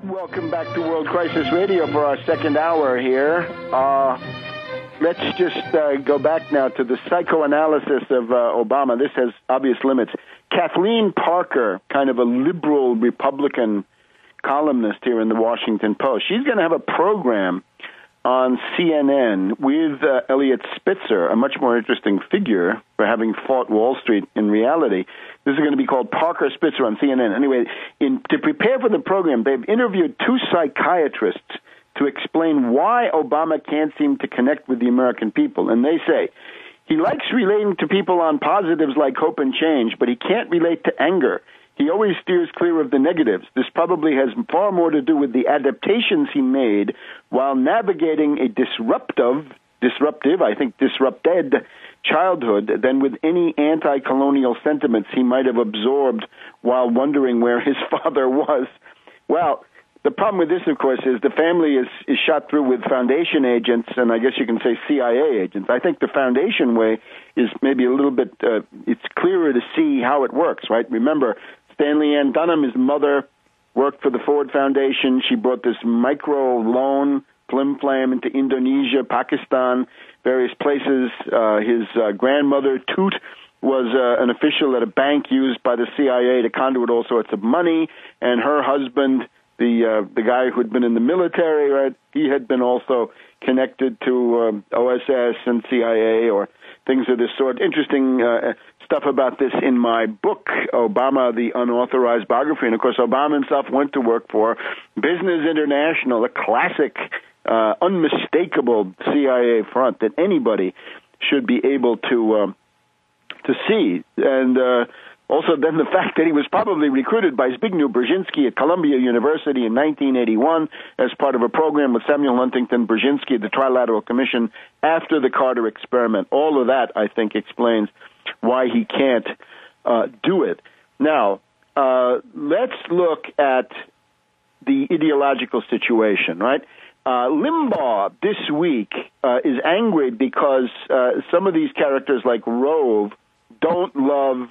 Welcome back to World Crisis Radio for our second hour here. Let's just go back now to the psychoanalysis of Obama. This has obvious limits. Kathleen Parker, kind of a liberal Republican columnist here in the Washington Post, she's going to have a program on CNN with Eliot Spitzer, a much more interesting figure for having fought Wall Street in reality. This is going to be called Parker Spitzer on CNN. Anyway, to prepare for the program, they've interviewed two psychiatrists to explain why Obama can't seem to connect with the American people. And they say, he likes relating to people on positives like hope and change, but he can't relate to anger. He always steers clear of the negatives. This probably has far more to do with the adaptations he made while navigating a disrupted childhood than with any anti-colonial sentiments he might have absorbed while wondering where his father was. Well, the problem with this, of course, is the family is shot through with Foundation agents, and I guess you can say CIA agents. I think the Foundation way is maybe a little bit, it's clearer to see how it works, right? Remember, Stanley Ann Dunham, his mother, worked for the Ford Foundation. She brought this micro loan, flim-flam, into Indonesia, Pakistan, various places. His grandmother, Toot, was an official at a bank used by the CIA to conduit all sorts of money, and her husband, the guy who had been in the military, right, he had been also connected to OSS and CIA or things of this sort. Interesting stuff about this in my book, Obama, the Unauthorized Biography. And, of course, Obama himself went to work for Business International, a classic, unmistakable CIA front that anybody should be able to see. And also then the fact that he was probably recruited by Zbigniew Brzezinski at Columbia University in 1981 as part of a program with Samuel Huntington Brzezinski at the Trilateral Commission after the Carter experiment. All of that, I think, explains why he can't do it. Now, let's look at the ideological situation, right? Limbaugh this week is angry because some of these characters like Rove don't love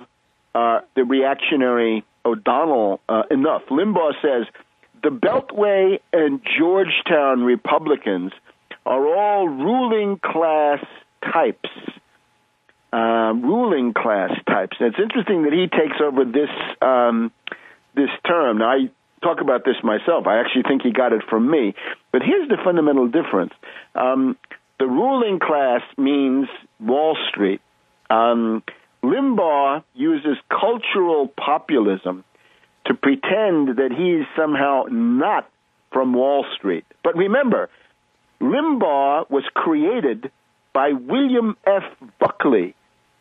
the reactionary O'Donnell enough. Limbaugh says the Beltway and Georgetown Republicans are all ruling class types. And it's interesting that he takes over this term. Now, I talk about this myself. I actually think he got it from me. But here's the fundamental difference. The ruling class means Wall Street. Limbaugh uses cultural populism to pretend that he's somehow not from Wall Street. But remember, Limbaugh was created by William F. Buckley,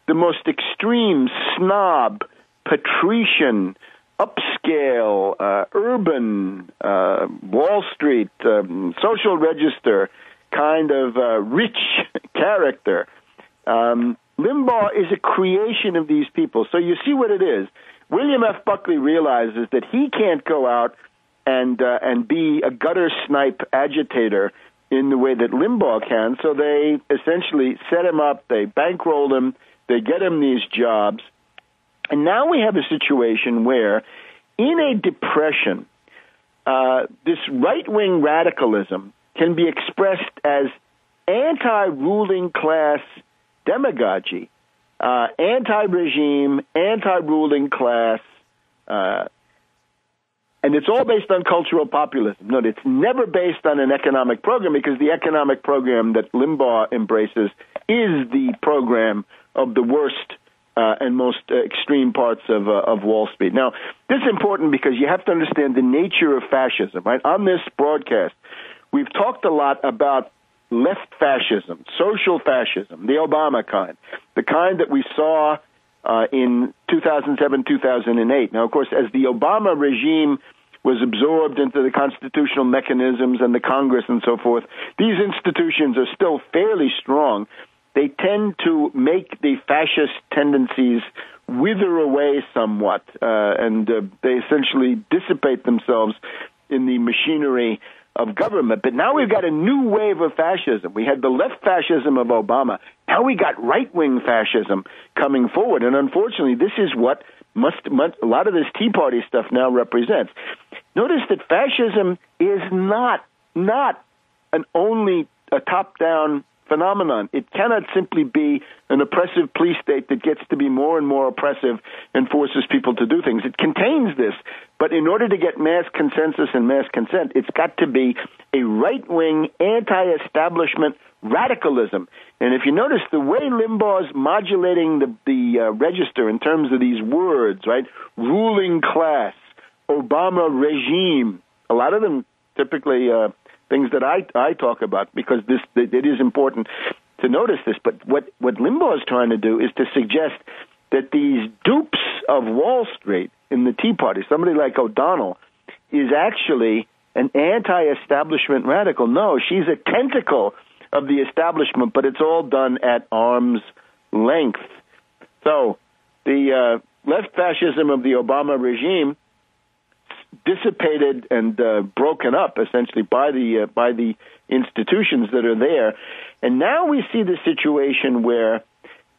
the most extreme snob, patrician, upscale, urban, Wall Street, social register kind of rich character. Limbaugh is a creation of these people. So you see what it is. William F. Buckley realizes that he can't go out and be a gutter snipe agitator in the way that Limbaugh can. So they essentially set him up, they bankroll him, they get him these jobs. And now we have a situation where in a depression, this right-wing radicalism can be expressed as anti-ruling class demagogy, anti-regime, anti-ruling class, and it's all based on cultural populism. No, it's never based on an economic program because the economic program that Limbaugh embraces is the program of the worst and most extreme parts of Wall Street. Now, this is important because you have to understand the nature of fascism, right? On this broadcast, we've talked a lot about left fascism, social fascism, the Obama kind, the kind that we saw in 2007, 2008. Now, of course, as the Obama regime was absorbed into the constitutional mechanisms and the Congress and so forth, these institutions are still fairly strong. They tend to make the fascist tendencies wither away somewhat, and they essentially dissipate themselves in the machinery of government. But now we've got a new wave of fascism. We had the left fascism of Obama. Now we got right-wing fascism coming forward. And unfortunately, this is what a lot of this Tea Party stuff now represents. Notice that fascism is not an only a top-down phenomenon. It cannot simply be an oppressive police state that gets to be more and more oppressive and forces people to do things. It contains this, but in order to get mass consensus and mass consent, it's got to be a right-wing, anti-establishment radicalism. And if you notice the way Limbaugh's modulating the register in terms of these words, right? Ruling class, Obama regime, a lot of them typically things that I talk about because it is important to notice this. But what Limbaugh is trying to do is to suggest that these dupes of Wall Street in the Tea Party, somebody like O'Donnell, is actually an anti-establishment radical. No, she's a tentacle of the establishment, but it's all done at arm's length. So the left fascism of the Obama regime dissipated and broken up essentially by the institutions that are there, and now we see the situation where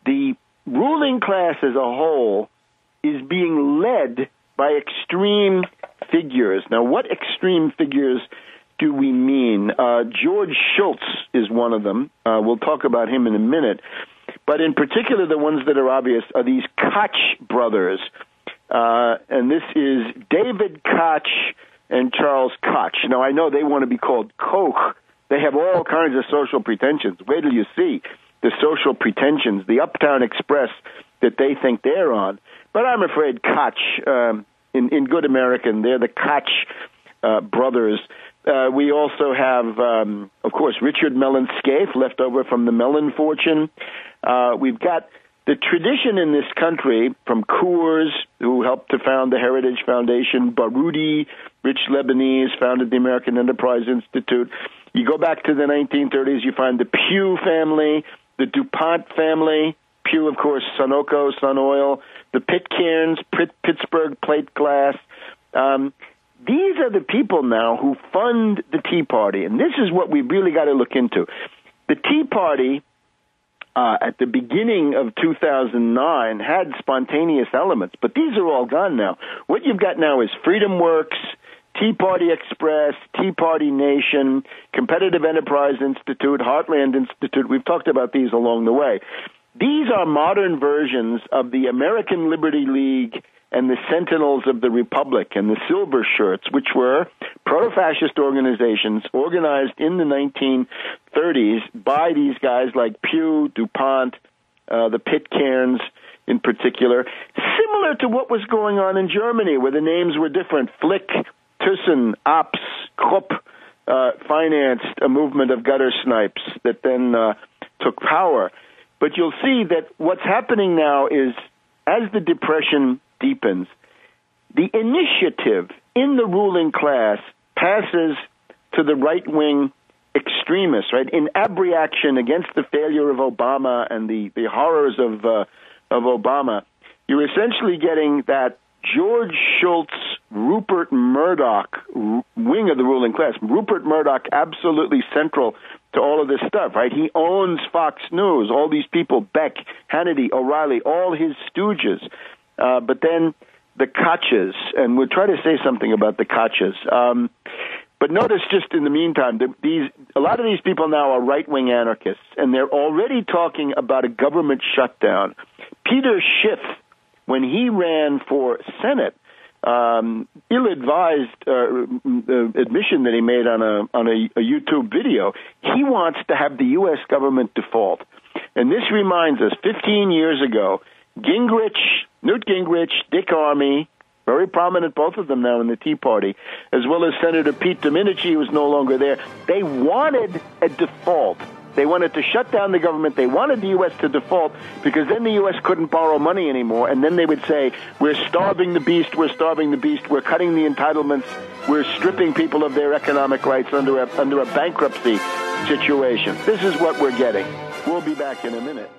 the ruling class as a whole is being led by extreme figures. Now, what extreme figures do we mean? George Shultz is one of them. We'll talk about him in a minute. But in particular, the ones that are obvious are these Koch brothers. And this is David Koch and Charles Koch. Now, I know they want to be called Koch. They have all kinds of social pretensions. Wait till you see the social pretensions, the Uptown Express that they think they're on. But I'm afraid Koch, in good American, they're the Koch brothers. We also have, of course, Richard Mellon Scaife, left over from the Mellon fortune. We've got the tradition in this country from Coors, who helped to found the Heritage Foundation, Baroudi, rich Lebanese, founded the American Enterprise Institute. You go back to the 1930s, you find the Pugh family, the DuPont family, Pugh, of course, Sunoco, Sun Oil, the Pitcairns, Pittsburgh Plate Glass. These are the people now who fund the Tea Party, and this is what we really got to look into. The Tea Party, at the beginning of 2009, had spontaneous elements, but these are all gone now. What you've got now is Freedom Works, Tea Party Express, Tea Party Nation, Competitive Enterprise Institute, Heartland Institute. We've talked about these along the way. These are modern versions of the American Liberty League and the Sentinels of the Republic and the Silver Shirts, which were proto-fascist organizations organized in the 1930s by these guys like Pugh, DuPont, the Pitcairns in particular, similar to what was going on in Germany, where the names were different. Flick, Thyssen, Ops, Krupp financed a movement of gutter snipes that then took power. But you'll see that what's happening now is, as the Depression deepens, the initiative in the ruling class passes to the right-wing extremists, right? In abreaction against the failure of Obama and the horrors of Obama, you're essentially getting that George Shultz, Rupert Murdoch wing of the ruling class. Rupert Murdoch absolutely central to all of this stuff, right? He owns Fox News, all these people, Beck, Hannity, O'Reilly, all his stooges. But then the Koches, and we'll try to say something about the Koches. But notice just in the meantime, a lot of these people now are right-wing anarchists, and they're already talking about a government shutdown. Peter Schiff, when he ran for Senate, ill-advised admission that he made on a YouTube video, he wants to have the U.S. government default. And this reminds us, 15 years ago, Newt Gingrich, Dick Armey, very prominent, both of them now in the Tea Party, as well as Senator Pete Domenici, who's no longer there, they wanted a default. They wanted to shut down the government. They wanted the U.S. to default because then the U.S. couldn't borrow money anymore. And then they would say, we're starving the beast, we're starving the beast, we're cutting the entitlements, we're stripping people of their economic rights under a bankruptcy situation. This is what we're getting. We'll be back in a minute.